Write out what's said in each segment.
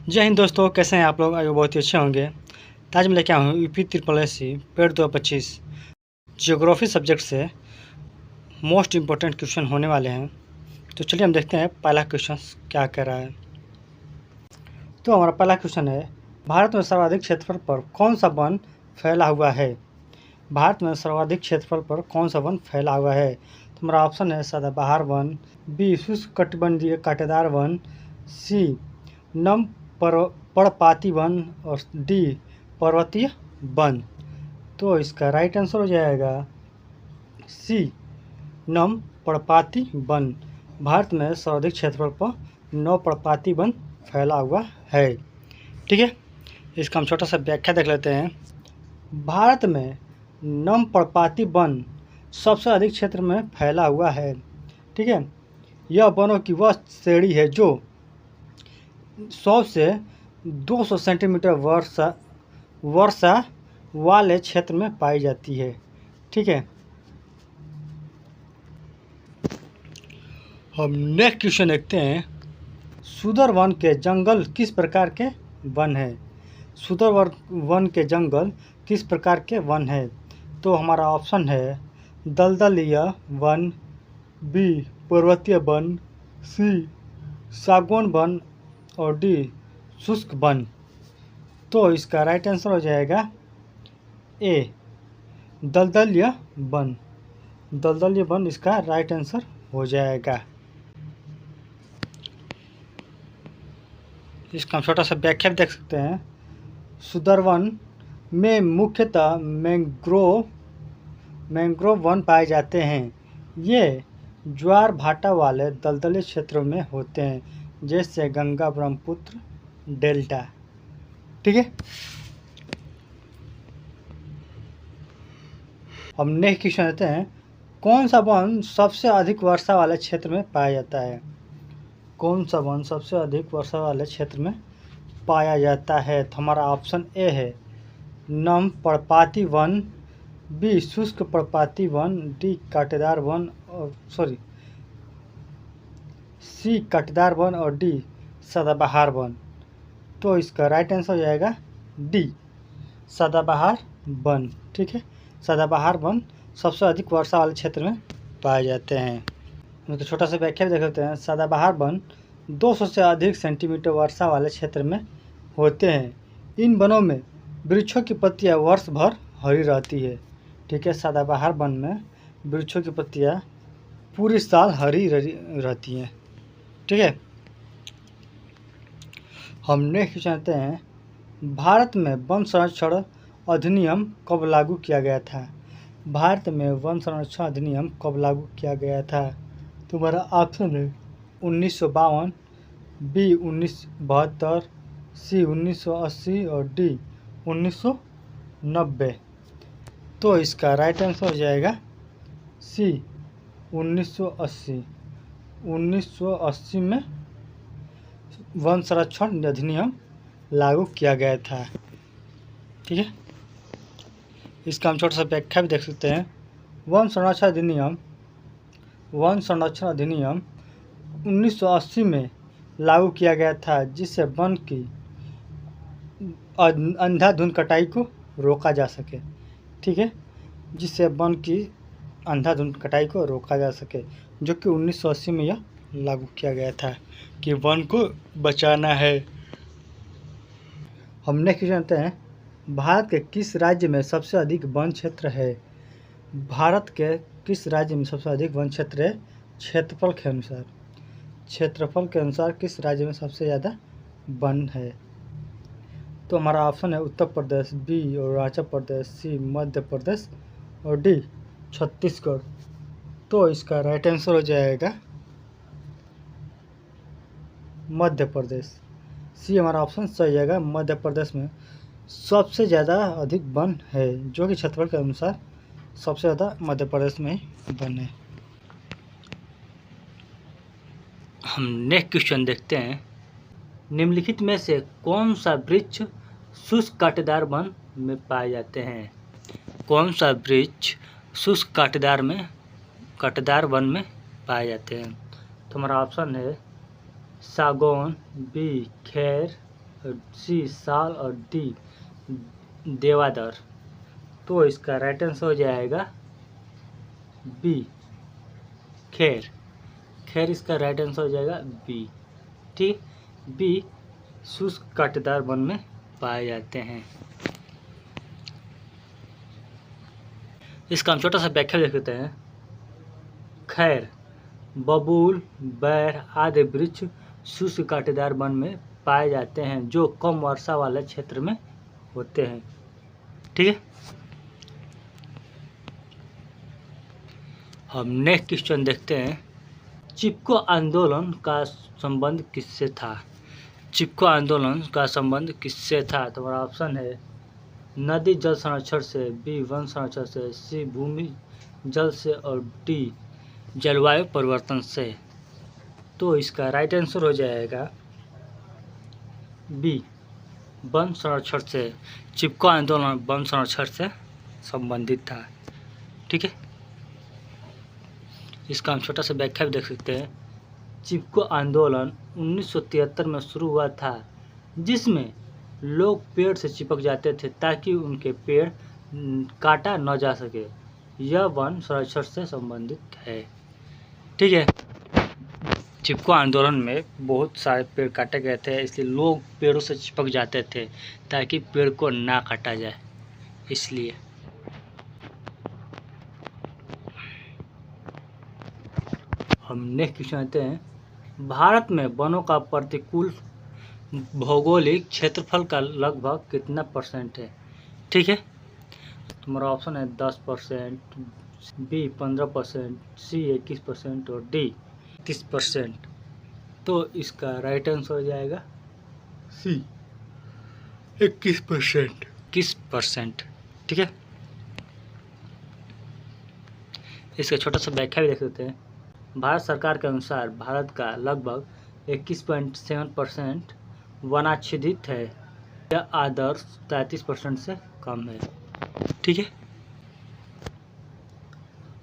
जय हिंद दोस्तों, कैसे हैं आप लोग? आगे बहुत ही अच्छे होंगे। तो आज मैं लेके आया हूँ यूपी ट्रिपल एस सी पेड 2025 जियोग्राफी सब्जेक्ट से मोस्ट इम्पोर्टेंट क्वेश्चन होने वाले हैं। तो चलिए हम देखते हैं पहला क्वेश्चन क्या कह रहा है। तो हमारा पहला क्वेश्चन है, भारत में सर्वाधिक क्षेत्रफल पर कौन सा वन फैला हुआ है? भारत में सर्वाधिक क्षेत्रफल पर कौन सा वन फैला हुआ है? तो हमारा ऑप्शन है सदाबहार वन, बी शुष्ककटिबंधीय कांटेदार वन, सी नम पर्णपाती वन और डी पर्वतीय वन। तो इसका राइट आंसर हो जाएगा सी नम पर्णपाती वन। भारत में सर्वाधिक क्षेत्रफल पर नौ पर्णपाती वन फैला हुआ है। ठीक है, इसका हम छोटा सा व्याख्या देख लेते हैं। भारत में नम पर्णपाती वन सबसे अधिक क्षेत्र में फैला हुआ है। ठीक है, यह वनों की वह श्रेणी है जो 100 से 200 सेंटीमीटर वर्षा वाले क्षेत्र में पाई जाती है। ठीक है, हम नेक्स्ट क्वेश्चन देखते हैं, सुंदरवन के जंगल किस प्रकार के वन है? सुंदरवन के जंगल किस प्रकार के वन है? तो हमारा ऑप्शन है दलदलीय वन, बी पर्वतीय वन, सी सागौन वन और डी शुष्क वन। तो इसका राइट आंसर हो जाएगा ए दलदलीय वन। दलदलीय वन इसका राइट आंसर हो जाएगा। इसका हम छोटा सा व्याख्या भी देख सकते हैं। सुंदरवन में मुख्यतः मैंग्रोव वन पाए जाते हैं। ये ज्वार भाटा वाले दलदली क्षेत्रों में होते हैं, जैसे गंगा ब्रह्मपुत्र डेल्टा। ठीक है, हम नेक्स्ट क्वेश्चन लेते हैं, कौन सा वन सबसे अधिक वर्षा वाले क्षेत्र में पाया जाता है? कौन सा वन सबसे अधिक वर्षा वाले क्षेत्र में पाया जाता है? तो हमारा ऑप्शन ए है नम पर्णपाती वन, बी शुष्क पर्णपाती वन, डी कांटेदार वन और सी कांटेदार वन और डी सदाबहार वन। तो इसका राइट आंसर हो जाएगा डी सदाबहार वन। ठीक है, सदाबहार वन सबसे अधिक वर्षा वाले क्षेत्र में पाए जाते हैं। तो छोटा सा व्याख्या भी देख लेते हैं। सदाबहार वन 200 से अधिक सेंटीमीटर वर्षा वाले क्षेत्र में होते हैं। इन वनों में वृक्षों की पत्तियां वर्ष भर हरी रहती है। ठीक है, सदाबहार वन में वृक्षों की पत्तियां पूरी साल हरी रहती हैं। ठीक है, हम नेक्स्ट जानते हैं, भारत में वन संरक्षण अधिनियम कब लागू किया गया था? भारत में वन संरक्षण अधिनियम कब लागू किया गया था? तुम्हारा ऑप्शन है 1952, बी 1972, सी 1980 और डी 1990। तो इसका राइट आंसर हो जाएगा सी 1980। 1980 में वन संरक्षण अधिनियम लागू किया गया था। ठीक है, इसका हम छोटा सा व्याख्या भी देख सकते हैं। वन संरक्षण अधिनियम 1980 में लागू किया गया था, जिससे वन की अंधाधुंध कटाई को रोका जा सके। ठीक है, जिससे वन की अंधाधुंध कटाई को रोका जा सके, जो कि 1980 में यह लागू किया गया था कि वन को बचाना है। हम नेक्स्ट जानते हैं, भारत के किस राज्य में सबसे अधिक वन क्षेत्र है? भारत के किस राज्य में सबसे अधिक वन क्षेत्र है? क्षेत्रफल के अनुसार किस राज्य में सबसे ज़्यादा वन है? तो हमारा ऑप्शन है उत्तर प्रदेश, बी अरुणाचल प्रदेश, सी मध्य प्रदेश और डी छत्तीसगढ़। तो इसका राइट आंसर हो जाएगा मध्य प्रदेश। सी हमारा ऑप्शन सही जाएगा। मध्य प्रदेश में सबसे ज़्यादा अधिक वन है, जो कि क्षेत्रफल के अनुसार सबसे ज़्यादा मध्य प्रदेश में ही वन है। हम नेक्स्ट क्वेश्चन देखते हैं, निम्नलिखित में से कौन सा वृक्ष शुष्क कांटेदार वन में पाए जाते हैं? कौन सा वृक्ष शुष्क कांटेदार वन में पाए जाते हैं? तो हमारा ऑप्शन है सागौन, बी खैर सी साल और डी देवदार। तो इसका राइट आंसर हो जाएगा बी खैर। खैर इसका राइट आंसर हो जाएगा बी। ठीक, बी शुष्क कांटेदार वन में पाए जाते हैं। इसका हम छोटा सा व्याख्या देख लेते हैं। खैर, बबूल, बैर आदि वृक्ष शुष्क कांटेदार वन में पाए जाते हैं जो कम वर्षा वाले क्षेत्र में होते हैं। ठीक है, हम नेक्स्ट क्वेश्चन देखते हैं। चिपको आंदोलन का संबंध किससे था? चिपको आंदोलन का संबंध किससे था? तो हमारा ऑप्शन है नदी जल संरक्षण से, बी वन संरक्षण से, सी भूमि जल से और डी जलवायु परिवर्तन से। तो इसका राइट आंसर हो जाएगा बी वन संरक्षण से। चिपको आंदोलन वन संरक्षण से संबंधित था। ठीक है, इसका हम छोटा सा व्याख्या भी देख सकते हैं। चिपको आंदोलन 1973 में शुरू हुआ था, जिसमें लोग पेड़ से चिपक जाते थे ताकि उनके पेड़ काटा न जा सके। यह वन संरक्षण से संबंधित है। ठीक है, चिपको आंदोलन में बहुत सारे पेड़ काटे गए थे, इसलिए लोग पेड़ों से चिपक जाते थे ताकि पेड़ को ना काटा जाए, इसलिए। हम नेक्स्ट क्वेश्चन आते हैं। भारत में वनों का प्रतिकूल भौगोलिक क्षेत्रफल का लगभग कितना परसेंट है? ठीक है, तुम्हारा ऑप्शन है 10%, बी 15%, सी 21% और डी 30%। तो इसका राइट आंसर हो जाएगा सी 21%। 21%। ठीक है, इसका छोटा सा व्याख्या भी देख सकते हैं। भारत सरकार के अनुसार भारत का लगभग 21.7% वनाच्छादित है। यह आदर्श 33% से कम है। ठीक है,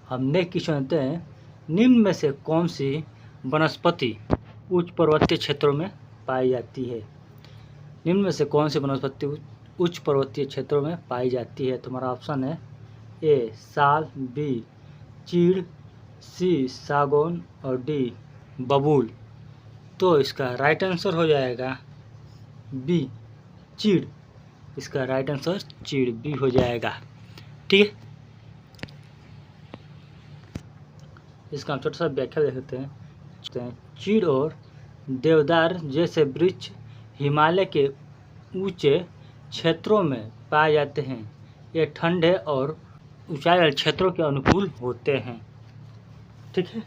हम नेक्स्ट क्वेश्चन आते हैं। निम्न में से कौन सी वनस्पति उच्च पर्वतीय क्षेत्रों में पाई जाती है? निम्न में से कौन सी वनस्पति उच्च पर्वतीय क्षेत्रों में पाई जाती है? तुम्हारा ऑप्शन है ए साल, बी चीड़, सी सागौन और डी बबूल। तो इसका राइट आंसर हो जाएगा बी चीड़। इसका राइट आंसर चीड़ बी हो जाएगा। ठीक है, इसका हम छोटा सा व्याख्या देख सकते हैं। चीड़ और देवदार जैसे वृक्ष हिमालय के ऊंचे क्षेत्रों में पाए जाते हैं। ये ठंडे और ऊंचाई वाले क्षेत्रों के अनुकूल होते हैं। ठीक है,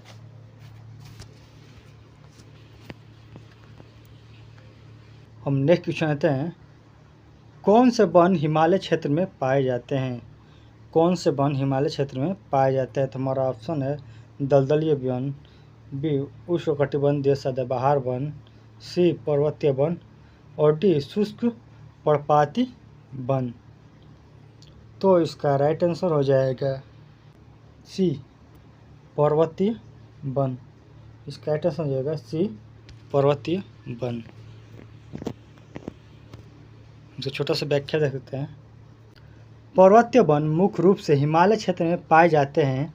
हम नेक्स्ट क्वेश्चन आते हैं। कौन से वन हिमालय क्षेत्र में पाए जाते हैं? कौन से वन हिमालय क्षेत्र में पाए जाते हैं? तो हमारा ऑप्शन है दलदलीय वन, बी उष्णकटिबंधीय सदाबहार वन, सी पर्वतीय वन और डी शुष्क पर्णपाती वन। तो इसका राइट आंसर हो जाएगा सी पर्वतीय वन। इसका राइट आंसर हो जाएगा सी पर्वतीय वन। जो छोटा सा व्याख्या देख सकते हैं। पर्वतीय वन मुख्य रूप से हिमालय क्षेत्र में पाए जाते हैं।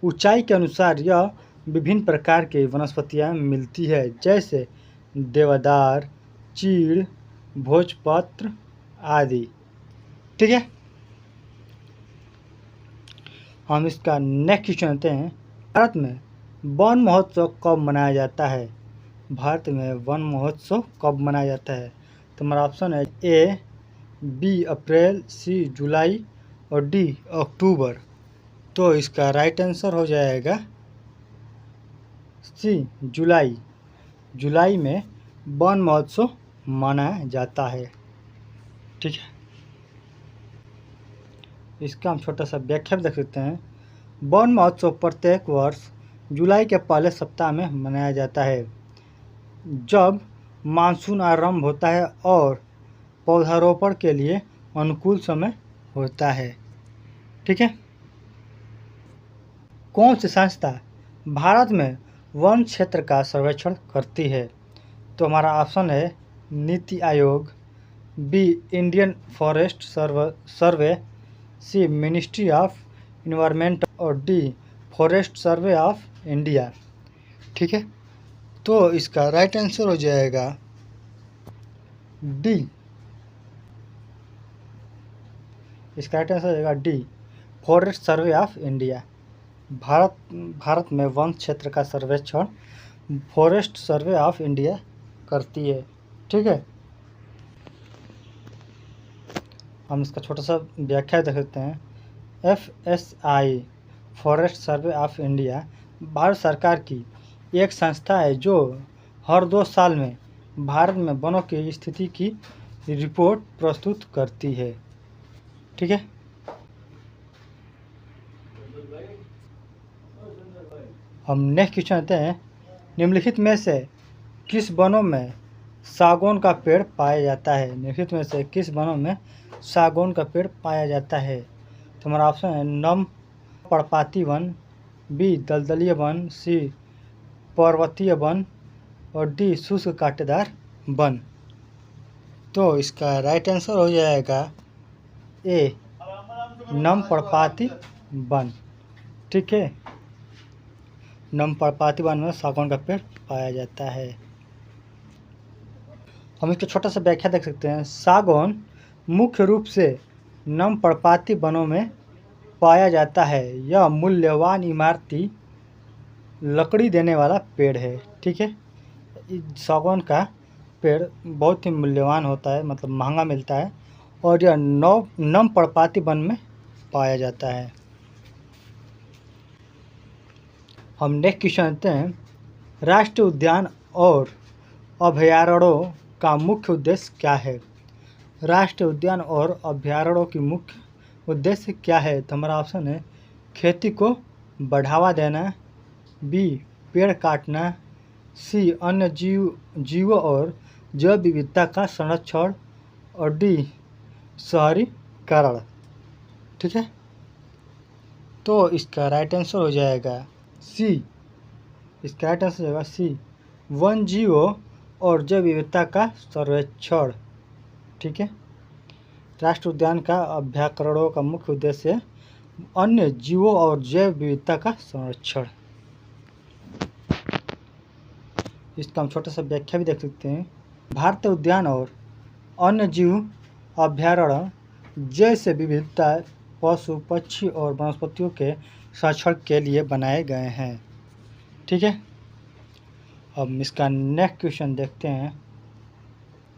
ऊंचाई के अनुसार यह विभिन्न प्रकार की वनस्पतियां मिलती है, जैसे देवदार, चीड़, भोजपत्र आदि। ठीक है, हम इसका नेक्स्ट क्वेश्चन आते हैं। भारत में वन महोत्सव कब मनाया जाता है? भारत में वन महोत्सव कब मनाया जाता है? तो हमारा ऑप्शन है ए बी अप्रैल, सी जुलाई और डी अक्टूबर। तो इसका राइट आंसर हो जाएगा सी जुलाई। जुलाई में वन महोत्सव मनाया जाता है। ठीक है, इसका हम छोटा सा व्याख्या देख सकते हैं। वन महोत्सव प्रत्येक वर्ष जुलाई के पहले सप्ताह में मनाया जाता है, जब मानसून आरंभ होता है और पौधारोपण के लिए अनुकूल समय होता है। ठीक है, कौन सी संस्था भारत में वन क्षेत्र का सर्वेक्षण करती है? तो हमारा ऑप्शन है NITI Aayog, B Indian forest survey, C ministry of environment और D forest survey of India. ठीक है, तो इसका राइट आंसर हो जाएगा डी। इसका राइट आंसर हो जाएगा D forest survey of India. Bharat में वन क्षेत्र का सर्वेक्षण फॉरेस्ट सर्वे ऑफ इंडिया करती है। ठीक है, हम इसका छोटा सा व्याख्या देख सकते हैं। FSI forest survey of India Bharat सरकार की एक संस्था है जो हर 2 साल में भारत में वनों की स्थिति की रिपोर्ट प्रस्तुत करती है। ठीक है, हम नेक्स्ट क्वेश्चन आते हैं। निम्नलिखित में से किस वनों में सागौन का पेड़ पाया जाता है? निम्नलिखित में से किस वनों में सागौन का पेड़ पाया जाता है? तो हमारा ऑप्शन है नम पर्णपाती वन, बी दलदलीय वन, सी पर्वतीय वन और डी शुष्क कांटेदार वन। तो इसका राइट आंसर हो जाएगा ए नम पर्णपाती वन। ठीक है, नम पर्णपाती वन में सागौन का पेड़ पाया जाता है। हम इसका छोटा सा व्याख्या देख सकते हैं। सागौन मुख्य रूप से नम पर्णपाती वनों में पाया जाता है। यह मूल्यवान इमारती लकड़ी देने वाला पेड़ है। ठीक है, सागौन का पेड़ बहुत ही मूल्यवान होता है, मतलब महंगा मिलता है और यह नम पर्णपाती वन में पाया जाता है। हम नेक्स्ट क्वेश्चन आते हैं। राष्ट्रीय उद्यान और अभयारण्यों का मुख्य उद्देश्य क्या है? राष्ट्रीय उद्यान और अभयारण्यों की मुख्य उद्देश्य क्या है? तो हमारा ऑप्शन है खेती को बढ़ावा देना, बी पेड़ काटना, सी अन्य जीवों और जैव विविधता का संरक्षण और डी शहरीकरण। ठीक है, तो इसका राइट आंसर हो जाएगा सी। इसका राइट आंसर हो जाएगा सी वन जीवों और जैव विविधता का सर्वेक्षण। ठीक है, राष्ट्रीय उद्यान का अभयारण्यों का मुख्य उद्देश्य है अन्य जीवों और जैव विविधता का संरक्षण। इसका हम छोटा सा व्याख्या भी देख सकते हैं। भारतीय उद्यान और अन्य जीव अभयारण्य जैसे विविधता पशु पक्षी और वनस्पतियों के संरक्षण के लिए बनाए गए हैं। ठीक है, अब इसका नेक्स्ट क्वेश्चन देखते हैं।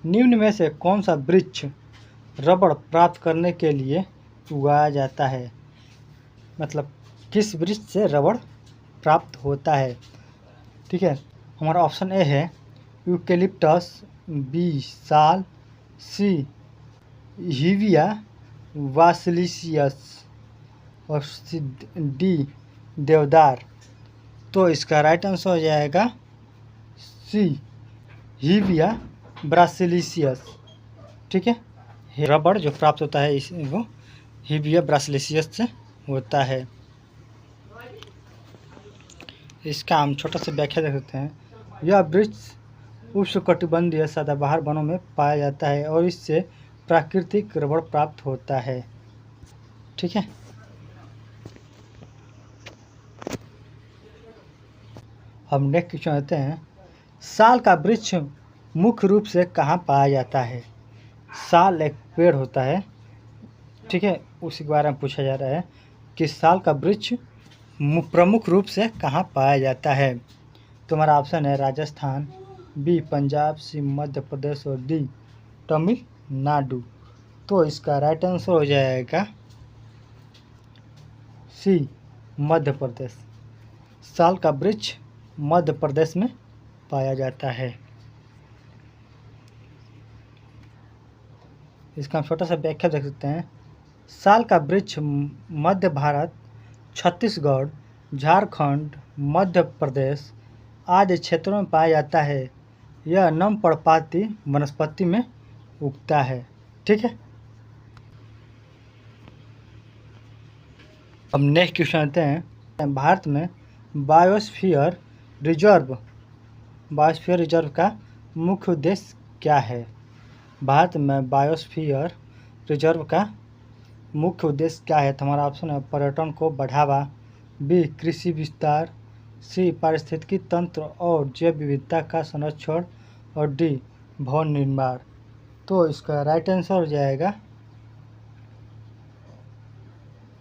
निम्न में से कौन सा वृक्ष रबड़ प्राप्त करने के लिए उगाया जाता है? मतलब किस वृक्ष से रबड़ प्राप्त होता है? ठीक है, हमारा ऑप्शन ए है यूकेलिप्टस, बी साल, सी हिविया वासिलिसियस और सी डी देवदार। तो इसका राइट आंसर हो जाएगा सी हिविया ब्रासिलिसियस। ठीक है, रबड़ जो प्राप्त होता है वो हिविया ब्रासिलिसियस से होता है। इसका हम छोटा सा व्याख्या देख सकते हैं। यह वृक्ष उष्णकटिबंधीय सदाबहार वनों में पाया जाता है और इससे प्राकृतिक रबड़ प्राप्त होता है। ठीक है, हम नेक्स्ट क्वेश्चन आते हैं। साल का वृक्ष मुख्य रूप से कहाँ पाया जाता है? साल एक पेड़ होता है। ठीक है, उसी के बारे में पूछा जा रहा है कि साल का वृक्ष प्रमुख रूप से कहाँ पाया जाता है? तो हमारा ऑप्शन है राजस्थान, बी पंजाब, सी मध्य प्रदेश और डी तमिलनाडु। तो इसका राइट आंसर हो जाएगा सी मध्य प्रदेश। साल का वृक्ष मध्य प्रदेश में पाया जाता है। इसका हम छोटा सा व्याख्या देख सकते हैं। साल का वृक्ष मध्य भारत, छत्तीसगढ़, झारखंड, मध्य प्रदेश आदि क्षेत्रों में पाया जाता है। यह नम पर्णपाती वनस्पति में उगता है। ठीक है, अब नेक्स्ट क्वेश्चन आते हैं। भारत में बायोस्फीयर रिजर्व का मुख्य उद्देश्य क्या है? भारत में बायोस्फीयर रिजर्व का मुख्य उद्देश्य क्या है? तुम्हारा ऑप्शन है पर्यटन को बढ़ावा, बी कृषि विस्तार, सी पारिस्थितिकी तंत्र और जैव विविधता का संरक्षण और डी भवन निर्माण। तो इसका राइट आंसर हो जाएगा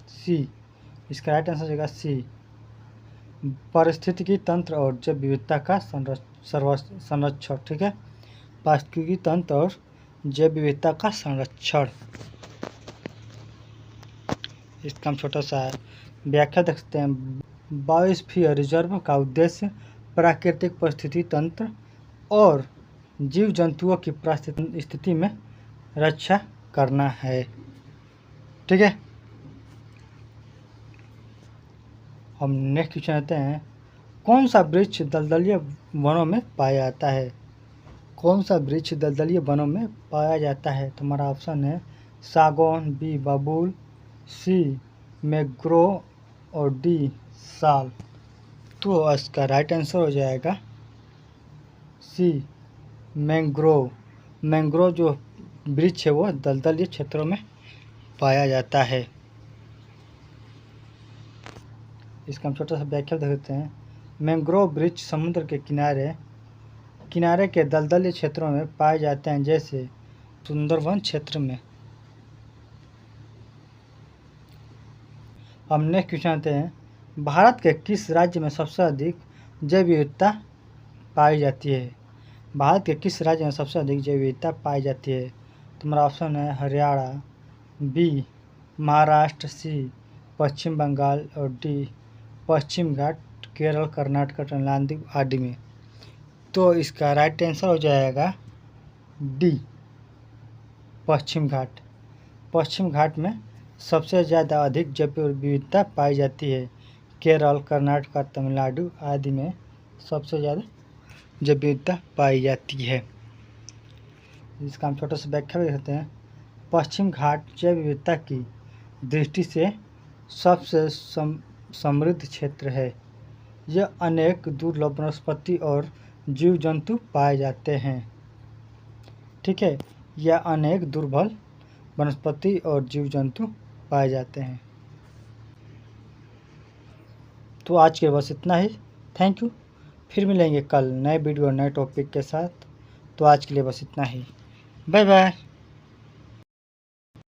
सी। इसका राइट आंसर हो जाएगा सी, पारिस्थितिकी तंत्र और जैव विविधता का संरक्षण। ठीक है, पारिस्थितिकी तंत्र और जैव विविधता का संरक्षण। इसका हम छोटा सा व्याख्या देख सकते हैं। बायोस्फीयर रिजर्व का उद्देश्य प्राकृतिक परिस्थिति तंत्र और जीव जंतुओं की पारिस्थितिक स्थिति में रक्षा करना है। ठीक है, हम नेक्स्ट क्वेश्चन आते हैं। कौन सा वृक्ष दलदलीय वनों में पाया जाता है? कौन सा वृक्ष दलदलीय वनों में पाया जाता है? तुम्हारा ऑप्शन है सागौन, बी बबूल, सी मैंग्रोव और डी साल। तो इसका राइट आंसर हो जाएगा सी मैंग्रोव। मैंग्रोव जो वृक्ष है वो दलदलीय क्षेत्रों में पाया जाता है। इसका हम छोटा सा व्याख्या देखते हैं। मैंग्रोव वृक्ष समुद्र के किनारे के दलदलीय क्षेत्रों में पाए जाते हैं, जैसे सुंदरवन क्षेत्र में। हम नेक्स्ट क्वेश्चन आते हैं। भारत के किस राज्य में सबसे अधिक जैव विविधता पाई जाती है? भारत के किस राज्य में सबसे अधिक जैव विविधता पाई जाती है? तुम्हारा ऑप्शन है हरियाणा, बी महाराष्ट्र, सी पश्चिम बंगाल और डी पश्चिम घाट, केरल, कर्नाटक, तमिलनाडु आदि में। तो इसका राइट आंसर हो जाएगा डी पश्चिम घाट। पश्चिम घाट में सबसे ज़्यादा अधिक जैव विविधता पाई जाती है। केरल, कर्नाटक, तमिलनाडु आदि में सबसे ज़्यादा जैव विविधता पाई जाती है। इसका हम छोटा सा व्याख्या भी करते हैं। पश्चिम घाट जैव विविधता की दृष्टि से सबसे समृद्ध क्षेत्र है। यह अनेक दुर्लभ वनस्पति और जीव जंतु पाए जाते हैं। ठीक है, यह अनेक दुर्लभ वनस्पति और जीव जंतु पाए जाते हैं। तो आज के बस इतना ही। Thank you. फिर मिलेंगे कल नए वीडियो नए टॉपिक के साथ। तो आज के लिए बस इतना ही। Bye bye.